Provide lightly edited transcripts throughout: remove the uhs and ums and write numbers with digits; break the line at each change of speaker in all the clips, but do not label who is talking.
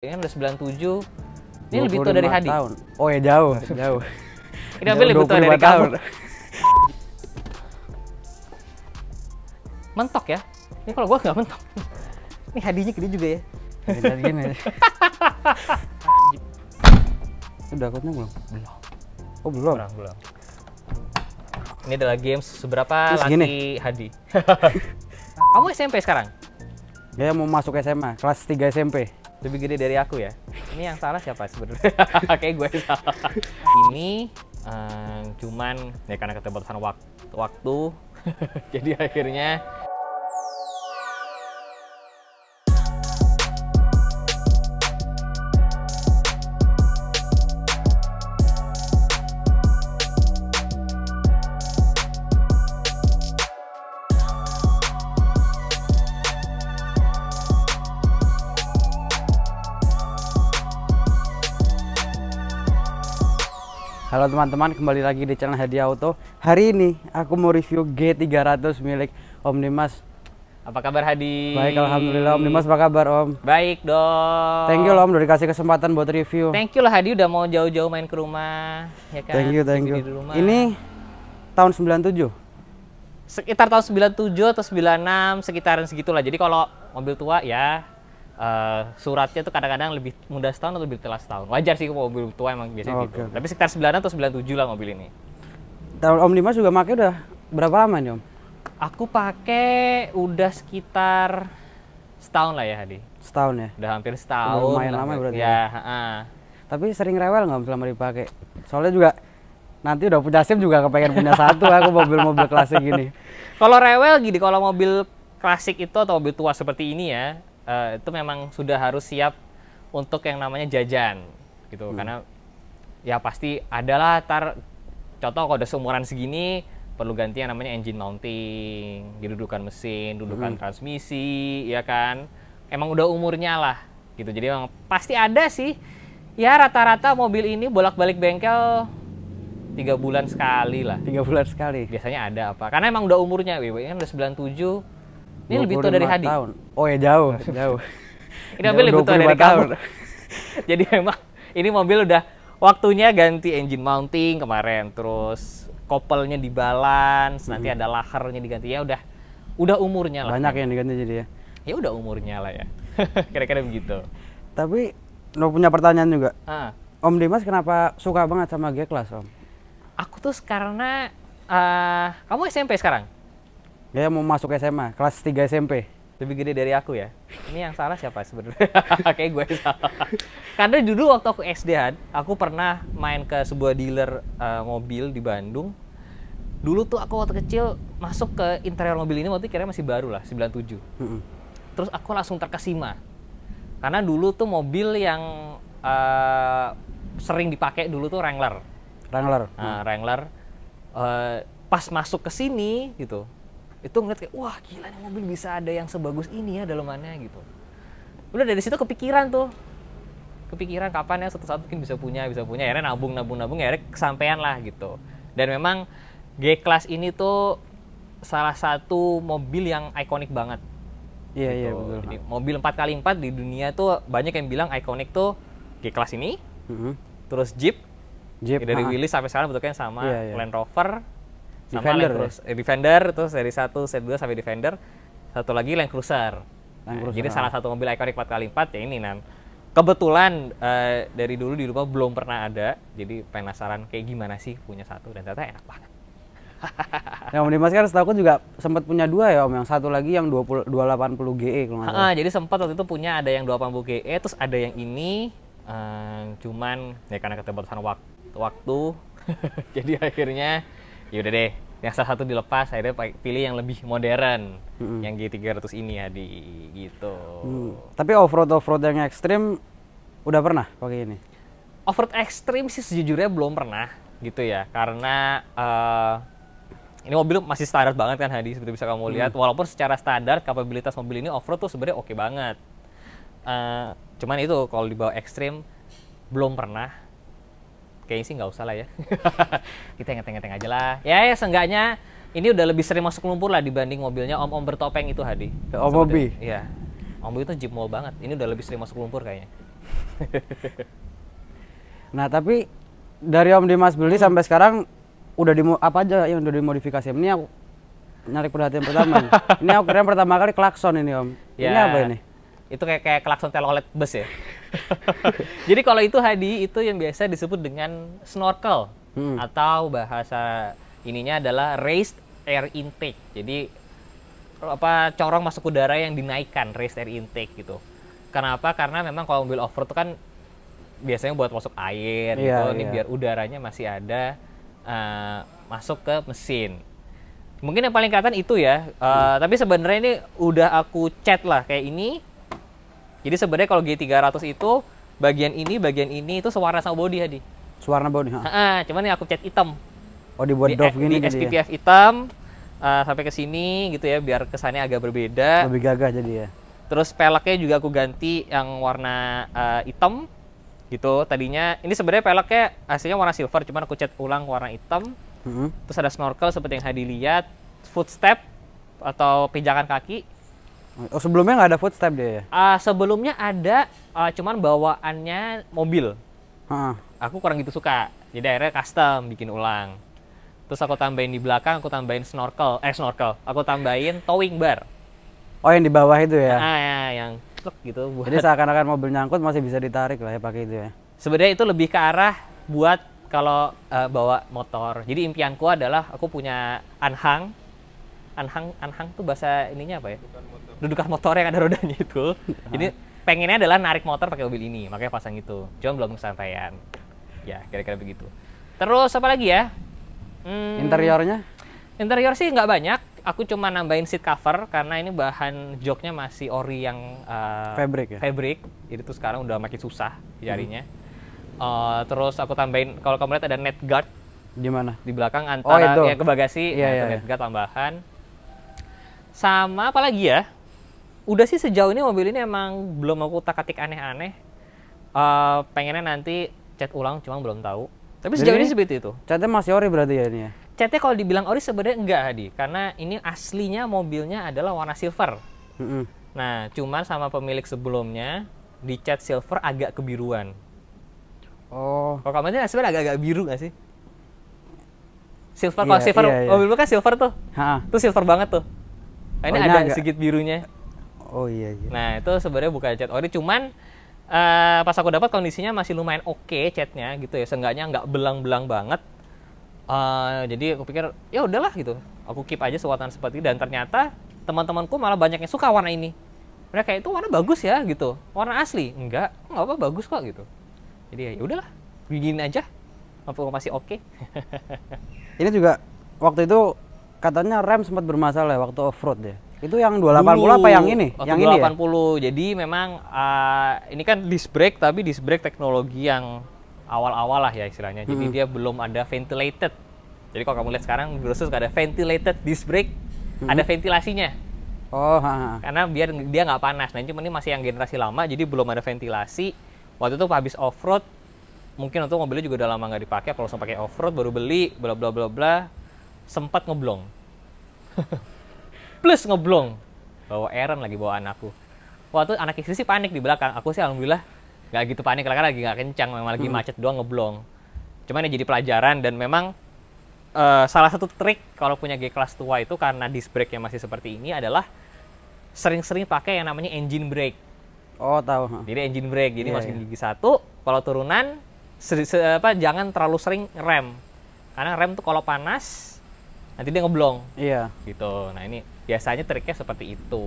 Ini udah 97. Ini lebih tua dari Hadi.
Tahun. Oh ya jauh, jauh.
Ini ambil lebih tua dari kamu. Mentok ya. Ini kalau gua nggak mentok. Ini Hadinya gede juga ya.
Kayak gini. Udah akutnya belum?
Belum.
Oh belum.
Belum. Ini adalah games seberapa
Terus
laki
gini.
Hadi. Kamu SMP sekarang?
Dia mau masuk SMA, kelas 3 SMP.
Lebih gede dari aku ya. Ini yang salah siapa sebenarnya? Kayak gue yang salah. Ini cuman ya karena keterbatasan waktu. Jadi akhirnya
Halo teman-teman, kembali lagi di channel Hadi Auto. Hari ini aku mau review G300 milik Om Dimas.
apa kabar Hadi?
Baik, alhamdulillah. Om Dimas, apa kabar Om?
Baik dong.
Thank you Om, udah dikasih kesempatan buat review.
Thank you lah Hadi udah mau jauh-jauh main ke rumah, ya kan?
Thank you.
Di rumah.
Ini tahun 97.
Sekitar tahun 97 atau 96, sekitaran segitulah. Jadi kalau mobil tua ya suratnya tuh kadang-kadang lebih muda setahun atau lebih telat setahun. Wajar sih kalau mobil tua emang biasanya gitu.
Oke.
Tapi sekitar 96 atau 97 lah mobil ini.
Tahun Om Dimas juga pakai udah berapa lama nih Om?
Aku pakai udah sekitar setahun lah ya Hadi.
Setahun ya?
Udah hampir setahun.
Lumayan lama berarti
ya.
Tapi sering rewel nggak Om selama dipakai? Soalnya juga nanti udah punya SIM juga kepengen punya satu aku mobil-mobil klasik gini.
Kalau rewel gini, kalau mobil klasik itu atau mobil tua seperti ini ya, itu memang sudah harus siap untuk yang namanya jajan gitu. Karena ya pasti adalah contoh kalau udah seumuran segini perlu ganti yang namanya engine mounting, didudukan mesin, dudukan transmisi, ya kan. Emang udah umurnya lah gitu. Jadi emang pasti ada sih. Ya rata-rata mobil ini bolak-balik bengkel 3 bulan sekali lah.
3 bulan sekali.
Biasanya ada apa? Karena emang udah umurnya, kan udah 97. Ini lebih tua dari Hadi.
Tahun. Oh ya jauh, jauh.
Ini mobil lebih tua dari kamu. Jadi memang ini mobil udah waktunya ganti engine mounting kemarin, terus kopelnya dibalans, nanti ada lahernya diganti. Ya udah umurnya lah.
Banyak yang diganti jadi ya.
Ya udah umurnya lah ya. Kira-kira begitu.
Tapi mau punya pertanyaan juga.
Ah,
Om Dimas kenapa suka banget sama G-Class Om?
aku tuh karena kamu SMP sekarang?
Dia mau masuk SMA, kelas 3 SMP.
Lebih gede dari aku ya. Ini yang salah siapa sebenarnya? Kayak gue yang salah. Karena dulu waktu aku SD, aku pernah main ke sebuah dealer mobil di Bandung. Dulu tuh aku waktu kecil masuk ke interior mobil ini waktu kira masih baru lah, 97. Terus aku langsung terkesima. Karena dulu tuh mobil yang sering dipakai dulu tuh Wrangler. Wrangler. Pas masuk ke sini gitu, itu ngeliat kayak wah gila nih mobil bisa ada yang sebagus ini ya dalamannya gitu. Udah dari situ kepikiran kapan ya suatu saat mungkin bisa punya akhirnya nabung akhirnya kesampaian lah gitu. Dan memang G-Class ini tuh salah satu mobil yang ikonik banget.
Iya,
gitu.
betul.
Jadi, mobil 4x4 di dunia tuh banyak yang bilang ikonik tuh G-Class ini, terus Jeep dari Willys sampai sekarang bentuknya sama, Land Rover sama
Defender,
Defender, terus dari 1, set 2 sampai Defender, satu lagi Land Cruiser. Jadi salah satu mobil ikonik 4x4 ya ini Nan. Kebetulan dari dulu di rumah belum pernah ada, jadi penasaran kayak gimana sih punya satu, dan ternyata enak banget.
Yang Om Dimas kan setahu aku juga sempat punya 2 ya Om, yang satu lagi yang 280 GE kalau nggak salah.
Jadi sempat waktu itu punya ada yang 280 GE, terus ada yang ini, cuman ya karena keterbatasan waktu, jadi akhirnya yaudah deh, yang salah satu dilepas, akhirnya pilih yang lebih modern, yang G300 ini ya gitu.
Tapi off-road yang ekstrim udah pernah pakai ini?
Off-road ekstrim sih sejujurnya belum pernah gitu ya, karena ini mobil masih standar banget kan Hadi, seperti bisa kamu lihat. Walaupun secara standar kapabilitas mobil ini off-road tuh sebenarnya oke banget. Cuman itu kalau dibawa ekstrim belum pernah. Kayaknya sih nggak usah lah ya. Kita ngeteng-ngeteng aja lah. Ya seenggaknya ini udah lebih sering masuk lumpur lah dibanding mobilnya Om bertopeng itu Hadi.
Om Bobi?
Iya. Om itu Jeep Mall banget. Ini udah lebih sering masuk lumpur kayaknya.
Nah, tapi dari Om Dimas beli sampai sekarang udah apa aja yang udah dimodifikasi? Ini aku nyari perhatian pertama. Ini aku kira pertama kali klakson ini, Om. Ini
Ya,
apa ini?
itu kayak klakson telolet bus ya. Jadi kalau itu Hadi, itu yang biasa disebut dengan snorkel atau bahasa ininya adalah raised air intake. Jadi apa, corong masuk udara yang dinaikkan, raised air intake gitu. Kenapa? Karena memang kalau mobil off-road itu kan biasanya buat masuk air gitu. Ini biar udaranya masih ada masuk ke mesin. Mungkin yang paling kelihatan itu ya. Tapi sebenarnya ini udah aku cat lah kayak ini. Jadi sebenarnya kalau G300 itu bagian ini itu sewarna sama body Hadi.
Sewarna body,
Cuman ini aku cat hitam.
Oh, dibuat doff gini
di SPPF ya? Hitam sampai ke sini gitu ya, biar kesannya agak berbeda.
Lebih gagah jadi ya.
Terus peleknya juga aku ganti yang warna hitam gitu. Tadinya ini sebenarnya peleknya aslinya warna silver, cuman aku cat ulang warna hitam. Terus ada snorkel seperti yang Hadi lihat, footstep atau pijakan kaki.
Oh, sebelumnya nggak ada footstep dia ya?
Sebelumnya ada, cuman bawaannya mobil. Aku kurang gitu suka, jadi akhirnya custom bikin ulang. Terus aku tambahin di belakang, aku tambahin snorkel, aku tambahin towing bar.
Oh, yang di bawah itu ya?
Ya, yang gitu.
Jadi seakan-akan mobil nyangkut masih bisa ditarik lah ya pakai itu ya?
Sebenarnya itu lebih ke arah buat kalau bawa motor. Jadi impianku adalah aku punya anhang tuh bahasa ininya apa ya? Dudukan motor yang ada rodanya itu. Jadi pengennya adalah narik motor pakai mobil ini, makanya pasang itu. Cuma belum kesampaian. Ya, kira-kira begitu. Terus apa lagi ya?
Interiornya?
Interior sih nggak banyak. Aku cuma nambahin seat cover karena ini bahan joknya masih ori yang
fabric ya?
Fabric. Jadi tuh sekarang udah makin susah carinya. Terus aku tambahin, kalau kamu lihat ada net guard
di mana?
Di belakang antara ya ke bagasi,
net
guard tambahan. Sama apa lagi ya? Udah sih sejauh ini mobil ini emang belum aku utak-atik aneh-aneh. Pengennya nanti cat ulang, cuma belum tahu. Tapi sejauh ini seperti itu.
Catnya masih ori berarti ya ini ya?
Catnya kalau dibilang ori sebenarnya enggak Hadi, karena ini aslinya mobilnya adalah warna silver. Nah, cuman sama pemilik sebelumnya dicat silver agak kebiruan. Oh. Kalau kamu ini sebenarnya agak-agak biru nggak sih? Silver, kalau silver, mobilmu kan silver tuh. Tuh silver banget tuh. Nah, ini ada sedikit birunya.
Oh iya.
Nah, itu sebenarnya bukan cat ori, cuman pas aku dapat kondisinya masih lumayan oke catnya gitu ya, seenggaknya nggak belang-belang banget. Jadi aku pikir ya udahlah gitu, aku keep aja sewatan seperti ini. Dan ternyata teman-temanku malah banyak yang suka warna ini. Mereka itu warna bagus ya gitu, warna asli nggak apa bagus kok gitu. Jadi ya udahlah, begini aja, apa masih oke.
Ini juga waktu itu katanya rem sempat bermasalah ya, waktu off-road ya. Itu yang 280 apa yang ini?
Yang 280. Ini ya? Jadi memang ini kan disc brake, tapi disc brake teknologi yang awal-awal lah ya istilahnya. Jadi dia belum ada ventilated. Jadi kalau kamu lihat sekarang Brossus ada ventilated disc brake, ada ventilasinya. Karena biar dia nggak panas. Nah, cuma ini masih yang generasi lama, jadi belum ada ventilasi. Waktu itu habis off-road, mungkin untuk mobilnya juga udah lama nggak dipakai, kalau langsung pakai off-road baru beli, bla bla bla bla, sempat ngeblong. Plus ngeblong, bawa Aaron lagi, bawa anakku. Waktu anak istri sih panik di belakang, aku sih alhamdulillah nggak gitu panik, karena lagi nggak kencang, memang lagi macet doang ngeblong. Cuman ya jadi pelajaran, dan memang salah satu trik kalau punya G-Class tua itu karena disc brake yang masih seperti ini adalah sering-sering pakai yang namanya engine brake.
Oh, tahu.
Jadi engine brake, jadi masukin gigi 1, kalau turunan jangan terlalu sering rem. Karena rem tuh kalau panas nanti dia ngeblong.
Iya.
Gitu. Nah, ini biasanya triknya seperti itu.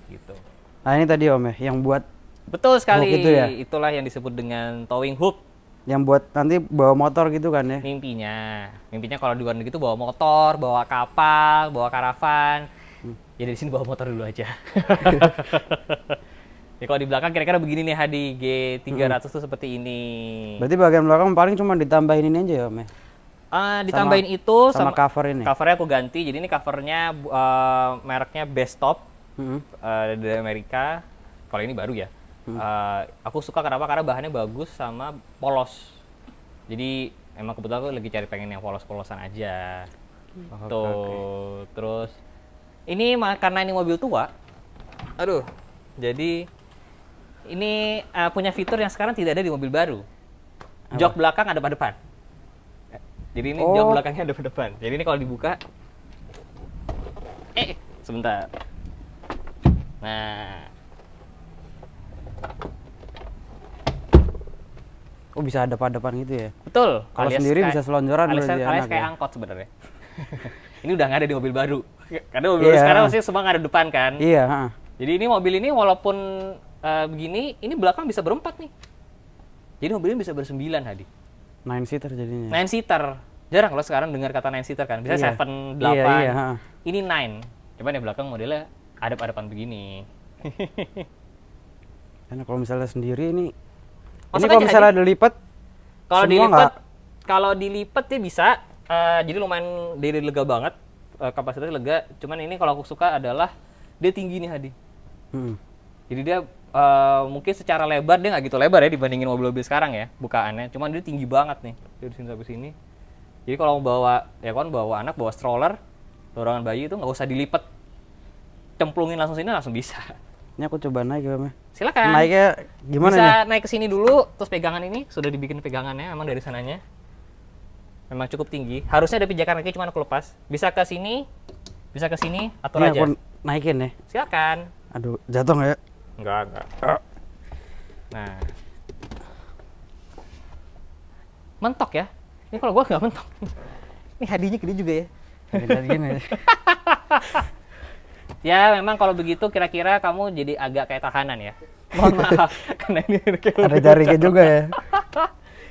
Gitu.
Nah, ini tadi Om ya, yang buat
betul sekali.
Itu ya?
Itulah yang disebut dengan towing hook.
Yang buat nanti bawa motor gitu kan ya?
Mimpinya kalau di luar negeri itu bawa motor, bawa kapal, bawa karavan. Ya dari sini bawa motor dulu aja. Ya kalau di belakang kira-kira begini nih Hadi, G300 tuh seperti ini.
Berarti bagian belakang paling cuma ditambahin ini aja ya Om ya?
Ditambahin itu
sama cover ini.
Covernya aku ganti. Jadi ini covernya mereknya Bestop dari Amerika. Kalau ini baru ya. Aku suka kenapa? Karena bahannya bagus sama polos. Jadi emang kebetulan aku lagi cari pengen yang polos-polosan aja. Tuh. Terus ini karena ini mobil tua. Jadi Ini punya fitur yang sekarang tidak ada di mobil baru. Jok belakang ada pada depan. Jadi ini jok belakangnya ada pada depan. Jadi ini kalau dibuka, sebentar. Nah,
Oh bisa ada pada depan gitu ya?
betul.
Kalau sendiri bisa selonjoran
alias
enak
kayak
ya?
angkot sebenarnya. Ini udah nggak ada di mobil baru. Karena mobil baru sekarang masih semua nggak ada depan kan.
Iya.
Jadi ini mobil ini walaupun begini, ini belakang bisa berempat nih. Jadi mobil ini bisa bersembilan, Hadi.
9 seater jadinya.
9 seater. Jarang kalau sekarang dengar kata 9 seater kan. Bisa 7, 8.
Iya.
Ini 9. Cuman yang belakang modelnya adep-adepan begini.
Karena kalau misalnya sendiri ini
Masuk
kalau
aja,
misalnya dilipat,
kalau
semua
dilipat,
nggak?
kalau dilipat dia bisa. Jadi lumayan dia lega banget. Kapasitasnya lega. Cuman ini kalau aku suka adalah dia tinggi nih, Hadi. Jadi dia mungkin secara lebar dia nggak gitu lebar ya dibandingin mobil-mobil sekarang ya bukaannya. Cuman dia tinggi banget nih dari sini sampai sini. Jadi kalau bawa bawa anak, bawa stroller, dorongan bayi itu nggak usah dilipat, cemplungin langsung sini langsung bisa.
Ini aku coba naik ya,
Silakan.
Naiknya gimana
bisa
nih?
naik ke sini dulu, terus pegangan ini sudah dibikin pegangannya, emang dari sananya. Memang cukup tinggi. Harusnya ada pijakan kaki, cuma aku lepas. Bisa ke sini, atur
Ini
aja.
aku naikin ya.
Silakan.
Aduh, jatuh nggak ya?
Enggak. Nah. Mentok ya. Ini kalau gua nggak mentok. Ini hadinya gede juga ya.
Gini.
Ya memang kalau begitu kira-kira kamu jadi agak kayak tahanan ya. Mohon maaf. Karena ini
Ada jaringnya juga ya.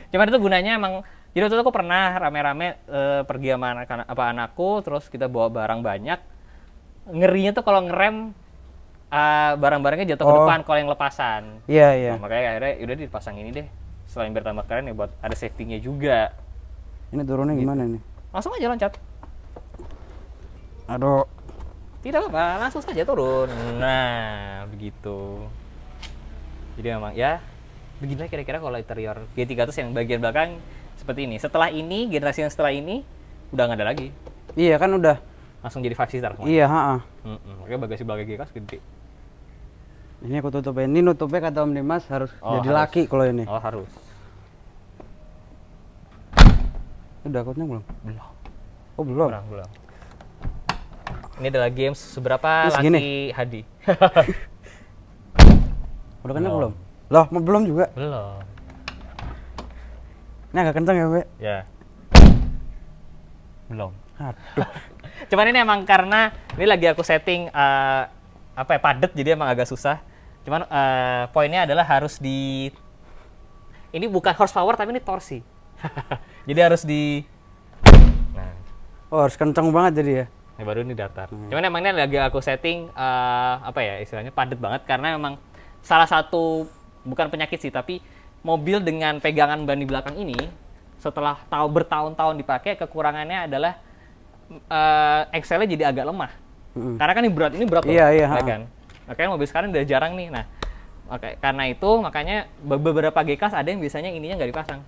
Cuman itu gunanya emang. Jadi waktu itu aku pernah rame-rame pergi sama anakku, terus kita bawa barang banyak. Ngerinya tuh kalau ngerem barang-barangnya jatuh ke depan kalau yang lepasan.
Iya.
Nah, makanya akhirnya udah dipasang ini deh. Selain bertambah keren ya buat ada safety-nya juga.
Ini turunnya gimana nih?
Langsung aja loncat.
Aduh.
Tidak apa-apa, langsung saja turun. Nah, begitu. Jadi memang ya beginilah kira-kira kalau interior G300 yang bagian belakang seperti ini. Setelah ini, generasi yang setelah ini udah nggak ada lagi.
Iya kan udah.
Langsung jadi 5 seater.
Iya,
Makanya bagasi belakang G-Class gede.
Ini aku tutupin. Ini nutupnya kata Om Dimas harus jadi
harus.
laki kalau ini.
Oh, harus.
Udah akutnya belum?
Belum.
Oh, belum.
Belum. Ini adalah games seberapa
Ini segini?
laki Hadi.
Udah kena
Belum.
belum? Loh, belum juga.
Belum.
Ini agak kenceng ya, Mbak?
Ya. Belum.
Aduh.
Cuman ini emang karena ini lagi aku setting padet jadi emang agak susah. Cuman poinnya adalah harus ini bukan horsepower tapi ini torsi. Jadi harus nah,
Oh, harus kenceng banget jadi ya?
ini baru ini datar. Cuman emang ini lagi aku setting istilahnya padet banget karena emang salah satu bukan penyakit sih tapi mobil dengan pegangan ban di belakang ini setelah bertahun-tahun dipakai kekurangannya adalah axle-nya jadi agak lemah. Karena kan ini berat tuh.
Iya.
Kan? Makanya mobil sekarang udah jarang nih. Nah, karena itu makanya beberapa G-Class ada yang biasanya ininya nggak dipasang.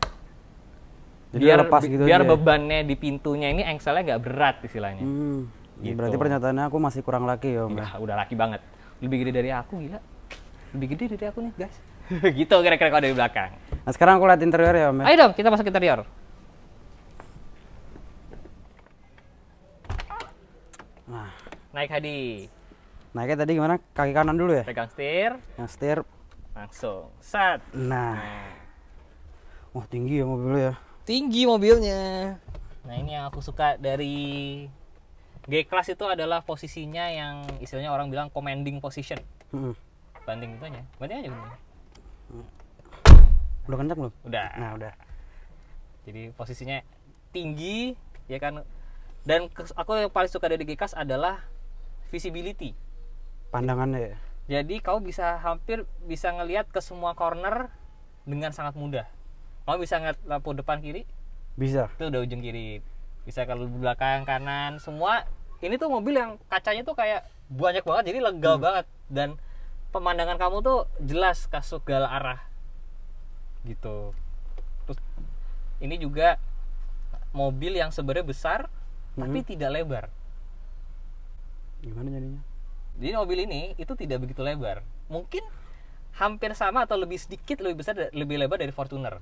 Jadi lepas gitu
biar
aja ya?
bebannya di pintunya ini axle-nya nggak berat istilahnya. Gitu.
Berarti pernyataannya aku masih kurang laki ya, Om.
Udah laki banget. Lebih gede dari aku, gila. Lebih gede dari aku nih, guys. Gitu kira-kira kalau dari belakang.
Nah, sekarang aku lihat interior ya, Om.
Ayo dong, kita masuk interior.
Nah,
Naik Hadi.
naiknya tadi gimana? Kaki kanan dulu ya?
Pegang setir,
Yang setir.
langsung. Set.
Nah. Wah, tinggi ya mobilnya ya.
Tinggi mobilnya. Nah, ini yang aku suka dari G-Class itu adalah posisinya yang istilahnya orang bilang commanding position. Banding itu aja. Banding aja gini.
Udah kencang belum?
Udah.
Nah, udah.
Jadi posisinya tinggi, ya kan. Dan aku yang paling suka dari G-Class adalah visibility.
Pandangannya ya.
Jadi kau hampir bisa ngelihat ke semua corner dengan sangat mudah. Kamu bisa ngeliat lampu depan kiri,
Bisa.
itu udah ujung kiri. Bisa ke belakang kanan, semua. Ini tuh mobil yang kacanya tuh kayak banyak banget, jadi lega banget. Dan pemandangan kamu tuh jelas ke segala arah. Gitu. Terus ini juga mobil yang sebenarnya besar, tapi tidak lebar.
Gimana jadinya?
Jadi mobil ini itu tidak begitu lebar. Mungkin hampir sama atau lebih sedikit lebih besar, lebih lebar dari Fortuner.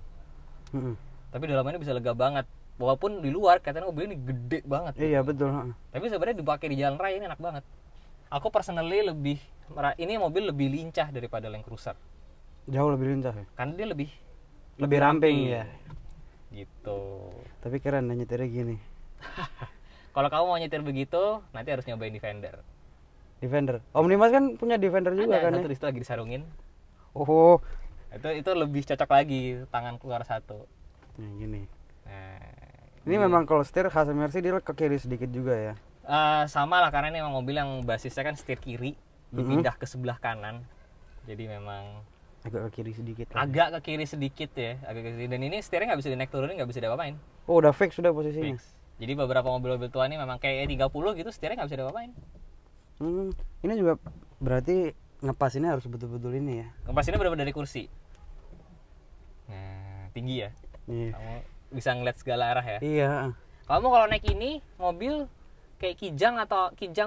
Mm-mm.
Tapi dalamannya bisa lega banget. Walaupun di luar katanya mobil ini gede banget.
Iya betul.
Tapi sebenarnya dipakai di jalan raya ini enak banget. Aku personally ini mobil lebih lincah daripada Land Cruiser.
Jauh lebih lincah ya.
Karena dia lebih
Ramping ya.
Gitu.
Tapi keren ya nyetirnya gini.
Kalau kamu mau nyetir begitu, nanti harus nyobain Defender.
Defender. Omnimas kan punya Defender juga
Ada
kan
satu
ya?
di situ lagi disarungin.
Oh.
Itu lebih cocok lagi, tangan keluar satu.
Nah, gini.
Nah,
Ini memang kalau setir khas Mercy dia ke kiri sedikit juga ya.
sama lah, karena ini memang mobil yang basisnya kan setir kiri, dipindah ke sebelah kanan. Jadi memang
Agak ke kiri sedikit. Lah.
agak ke kiri sedikit ya, agak ke kiri. Dan ini setirnya nggak bisa dinaik turunin, nggak bisa diapa-apain.
Oh udah fix sudah posisinya.
Fix. Jadi beberapa mobil-mobil tua ini memang kayak E30 gitu, setirnya nggak bisa diapa-apain.
Ini juga berarti ngepas ini harus betul-betul ini ya.
Ngepas ini benar-benar dari kursi. Nah, tinggi ya.
Iya.
Kamu bisa ngeliat segala arah ya.
Iya.
Kamu kalau naik ini mobil kayak Kijang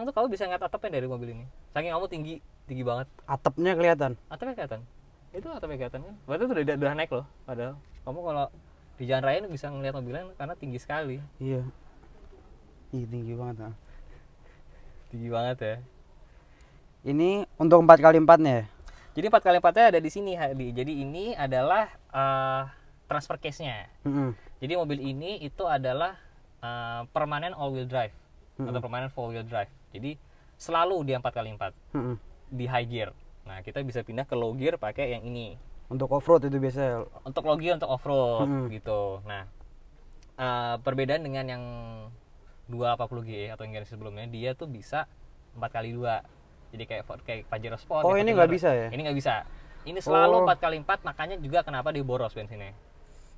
tuh kamu bisa ngeliat atapnya dari mobil ini. Saking kamu tinggi banget.
Atapnya kelihatan.
Atapnya kelihatan. Itu atapnya kelihatan kan. Berarti itu udah naik loh. Padahal kamu kalau di jalan raya ini bisa ngeliat mobilnya karena tinggi sekali.
Iya. Ih tinggi banget.
Tinggi banget ya.
Ini untuk 4x4-nya ya?
Jadi 4x4-nya ada di sini, Hadi. Jadi ini adalah transfer case-nya. Jadi mobil ini itu adalah permanen all wheel drive atau permanen 4 wheel drive. Jadi selalu di 4x4 di high gear. Nah, kita bisa pindah ke low gear pakai yang ini.
Untuk off-road itu biasa.
Untuk low gear, untuk off-road gitu. Nah, perbedaan dengan yang 280G atau yang generasi sebelumnya, dia tuh bisa 4x2. Jadi kayak Pajero Sport.
Oh, ini nggak bisa ya?
Ini nggak bisa. Ini selalu 4x4, makanya juga kenapa dia boros bensinnya.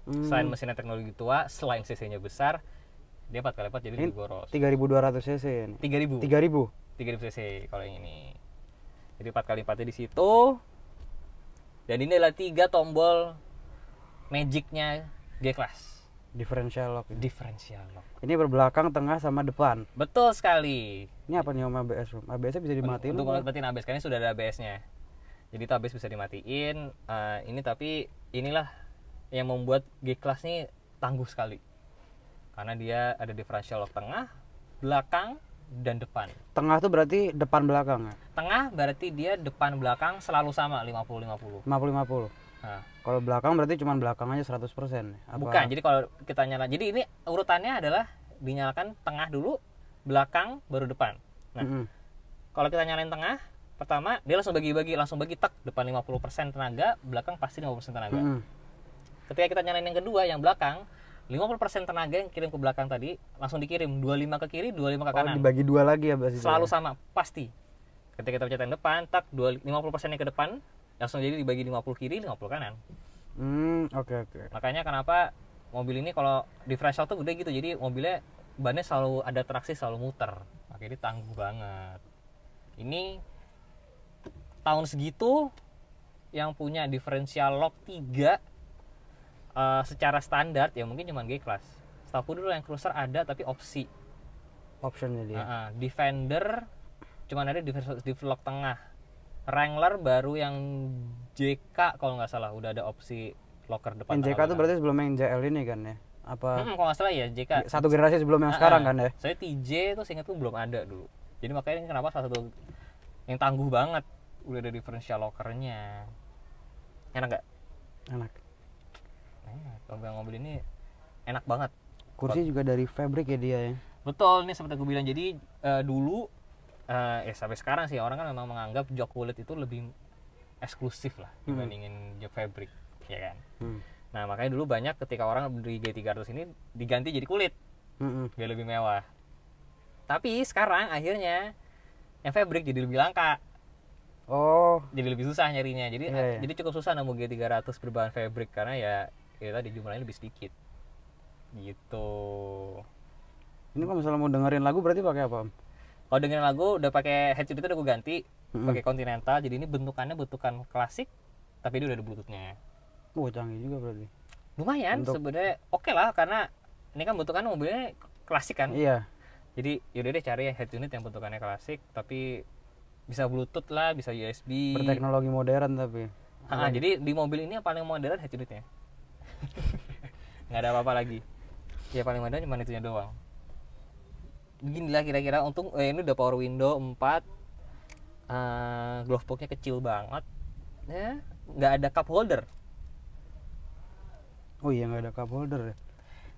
Selain mesinnya teknologi tua, selain cc-nya besar, dia 4x4 jadi lebih boros.
3200 cc ini.
3000.
3000
cc kalau yang ini. Jadi 4x4-nya di situ. Dan ini adalah 3 tombol magicnya G-Class.
Differential lock.
Differential lock.
Ini berbelakang, tengah, sama depan.
Betul sekali.
Ini apa nih Om ABS? ABS-nya bisa dimatiin?
Untuk matiin ABS, karena sudah ada ABS-nya. Jadi itu ABS bisa dimatiin. Ini tapi inilah yang membuat G-Class ini tangguh sekali. Karena dia ada differential lock tengah, belakang, dan depan.
Tengah tuh berarti depan belakang ya?
Tengah berarti dia depan belakang selalu sama 50-50.
50-50.
Nah,
kalau belakang berarti cuma belakang aja 100%. Apa?
bukan, jadi kalau kita nyala, jadi ini urutannya adalah dinyalakan tengah dulu, belakang, baru depan. Nah, kalau kita nyalain tengah, pertama dia langsung bagi tak, depan 50% tenaga, belakang pasti 50% tenaga. Ketika kita nyalain yang kedua, yang belakang, 50% tenaga yang kirim ke belakang tadi langsung dikirim 25 ke kiri, 25 ke kanan.
Dibagi dua lagi ya berarti.
Selalu sama, pasti. Ketika kita pencet yang depan, tak 50% yang ke depan langsung jadi dibagi 50 kiri, 50 kanan.
Oke.
Makanya kenapa mobil ini kalau differential tuh gede gitu. Jadi mobilnya bannya selalu ada traksi, selalu muter. Makanya dia tangguh banget. Ini tahun segitu yang punya differential lock 3 secara standar ya mungkin cuma G-Class. Setahu dulu yang Cruiser ada tapi
Optionnya dia.
Defender cuma ada differential lock tengah. Wrangler baru yang JK kalau nggak salah udah ada opsi locker depan.
Yang JK tuh berarti sebelum yang JL ini kan ya? Apa?
Kalau nggak salah ya JK.
Satu generasi sebelum yang sekarang kan ya?
Saya TJ itu seingatku belum ada dulu. Jadi makanya ini kenapa salah satu yang tangguh banget. Udah ada differential lockernya. Enak nggak?
Enak.
Kalau mobil ini enak banget.
Kursi juga dari fabric ya dia ya?
Betul, nih seperti aku bilang. Jadi dulu sampai sekarang sih orang kan memang menganggap jok kulit itu lebih eksklusif lah dibandingin jok fabric, ya kan. Nah makanya dulu banyak ketika orang beli G300 ini diganti jadi kulit biar lebih mewah. Tapi sekarang akhirnya yang fabric jadi lebih langka. Jadi lebih susah nyarinya. Jadi cukup susah nemu G300 berbahan fabric karena ya tadi jumlahnya lebih sedikit. Gitu.
Ini kalau misalnya mau dengerin lagu berarti pakai apa?
Kalau dengerin lagu udah pakai headset itu udah gue ganti pakai Continental. Jadi ini bentukan klasik tapi dia udah ada Bluetooth-nya.
Canggih juga berarti.
Lumayan sebenarnya oke lah karena ini kan bentukan mobilnya klasik kan.
Iya.
Jadi yaudah deh cari head unit yang bentukannya klasik tapi bisa Bluetooth lah, bisa USB.
Berteknologi modern tapi
Jadi di mobil ini yang paling modern head unitnya. Nggak ada apa-apa lagi. Ya paling modern cuma itunya doang. Beginilah kira-kira. Untung ini udah power window 4. Glove box-nya kecil banget. Ya, nggak ada cup holder.
Oh iya, nggak ada cup holder ya.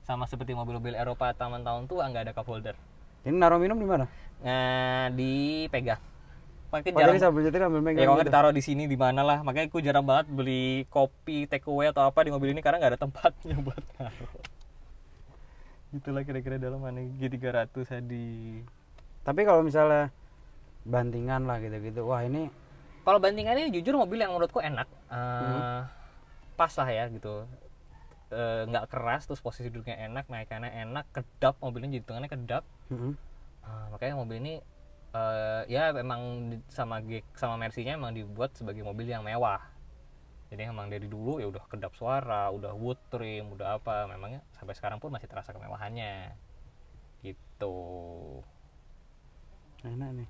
Sama seperti mobil-mobil Eropa tahun-tahun tua nggak ada cup holder.
Ini naruh minum di mana?
Dipegang. Makanya
Oh,
jarang.
jadi sambil nyetir ambil megang.
Ya kalau nggak
gitu.
ditaruh di sini di mana lah. Makanya aku jarang banget beli kopi take away atau apa di mobil ini karena nggak ada tempatnya buat naruh. Itulah kira-kira dalam mana G300 Hadi.
Tapi kalau misalnya bantingan lah gitu-gitu, wah ini
Kalau bantingan ini jujur mobil yang menurutku enak. Pas lah ya gitu. Nggak keras, terus posisi duduknya enak, naikannya enak, kedap, mobilnya jadi hitungannya kedap. Makanya mobil ini ya memang sama Mercy-nya emang dibuat sebagai mobil yang mewah. Jadi emang dari dulu ya udah kedap suara, udah wood trim, udah apa, memangnya sampai sekarang pun masih terasa kemewahannya. Gitu.
enak nih.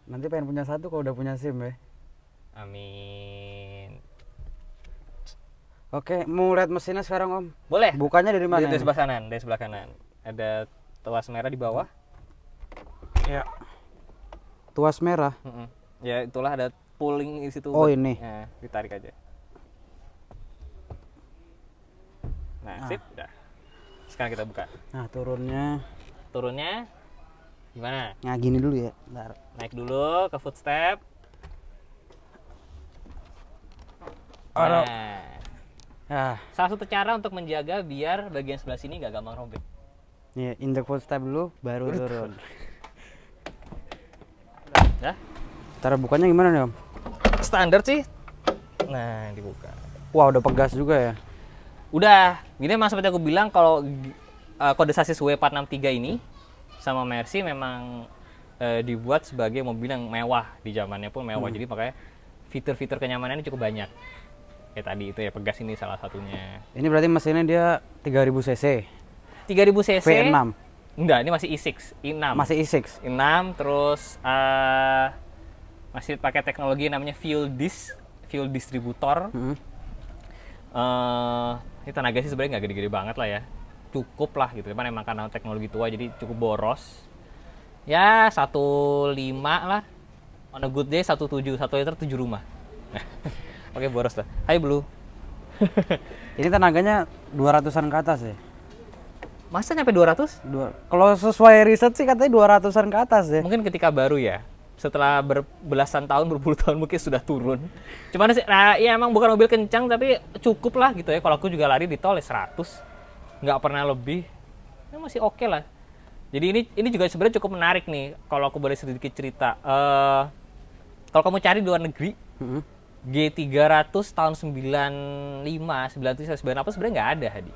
Nanti pengen punya satu kalau udah punya SIM ya.
Amin.
Oke, mau lihat mesinnya sekarang Om?
Boleh.
Bukanya dari mana?
Dari
ini?
sebelah kanan, dari sebelah kanan. Ada tuas merah di bawah.
Ya. Tuas merah.
Ya itulah ada pulling di situ.
Oh, ini.
Nah, ditarik aja. Nah, sip, udah. Sekarang kita buka.
Nah, turunnya.
Turunnya gimana?
Nah, gini dulu ya. Bentar.
Naik dulu ke footstep.
Aduh.
Nah,
Ah,
salah satu cara untuk menjaga biar bagian sebelah sini nggak gampang robek.
nih injek footstep dulu baru turun.
Ya,
Cara bukanya gimana nih Om?
standar sih. Nah, dibuka.
Wah, udah pegas juga ya.
Udah, gini emang seperti aku bilang kalau kode sasis W463 ini sama Mercy memang dibuat sebagai mobil yang mewah, di zamannya pun mewah. Jadi makanya fitur-fitur kenyamanannya cukup banyak. Kayak tadi itu ya, pegas ini salah satunya.
Ini berarti mesinnya dia 3000 cc.
3000 cc.
V6.
Enggak, ini masih i6, i6.
Masih i6.
i6 terus masih pakai teknologi namanya fuel distributor. Ini tenaga sih sebenarnya nggak gede-gede banget lah ya, cukup lah gitu. Cuman emang karena teknologi tua jadi cukup boros. Ya 1.5 lah. On a good day 1.7, 1 liter 7 rumah. Oke, boros lah. Hai Blue.
Ini tenaganya 200-an ke atas ya.
Masa nyampe 200?
Kalau sesuai riset sih katanya 200-an ke atas ya.
Mungkin ketika baru ya. Setelah berbelasan tahun, berpuluh tahun mungkin sudah turun. Cuman sih, nah, ya emang bukan mobil kencang tapi cukup lah gitu ya. Kalau aku juga lari di tol 100, nggak pernah lebih. Ini masih oke lah. Jadi ini juga sebenarnya cukup menarik nih. Kalau aku boleh sedikit cerita. Kalau kamu cari di luar negeri, G300 tahun 95, 97, 98 sebenarnya nggak ada, Hadi.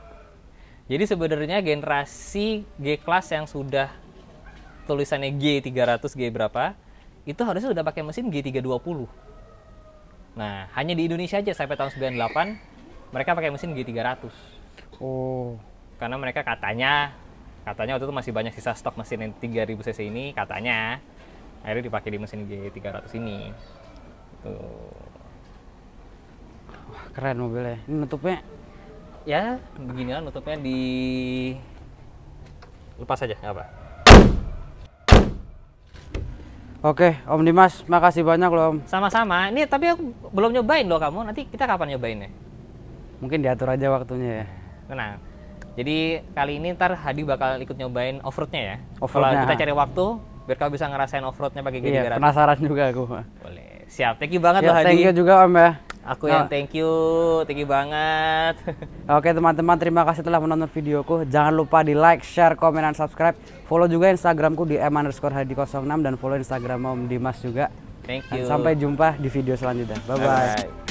Jadi sebenarnya generasi G-Class yang sudah tulisannya G300, G berapa, itu harusnya sudah pakai mesin G320. Nah, hanya di Indonesia aja sampai tahun 98 mereka pakai mesin G300.
Oh.
Karena mereka katanya waktu itu masih banyak sisa stok mesin yang 3000 cc ini, katanya akhirnya dipakai di mesin G300 ini. Tuh.
Wah, keren mobilnya. Ini nutupnya
Ya, beginilah nutupnya di lepas aja, nggak apa.
Oke, Om Dimas, makasih banyak loh Om.
Sama-sama. Ini tapi aku belum nyobain loh kamu. Nanti kita kapan nyobainnya?
Mungkin diatur aja waktunya ya.
Tenang. Jadi kali ini ntar Hadi bakal ikut nyobain off-roadnya ya.
Off-roadnya.
Kalau kita cari waktu, biar kamu bisa ngerasain off-roadnya pakai G300.
Iya, penasaran juga aku.
Boleh. Siap. Thank you banget
Ya,
loh Hadi.
thank you juga Om ya.
Aku yang thank you banget.
Oke teman-teman, terima kasih telah menonton videoku. Jangan lupa di like, share, komen, dan subscribe. Follow juga Instagramku di m_hadi06 dan follow Instagram Om Dimas juga.
Thank
Dan
you.
sampai jumpa di video selanjutnya. Bye-bye.
Bye-bye.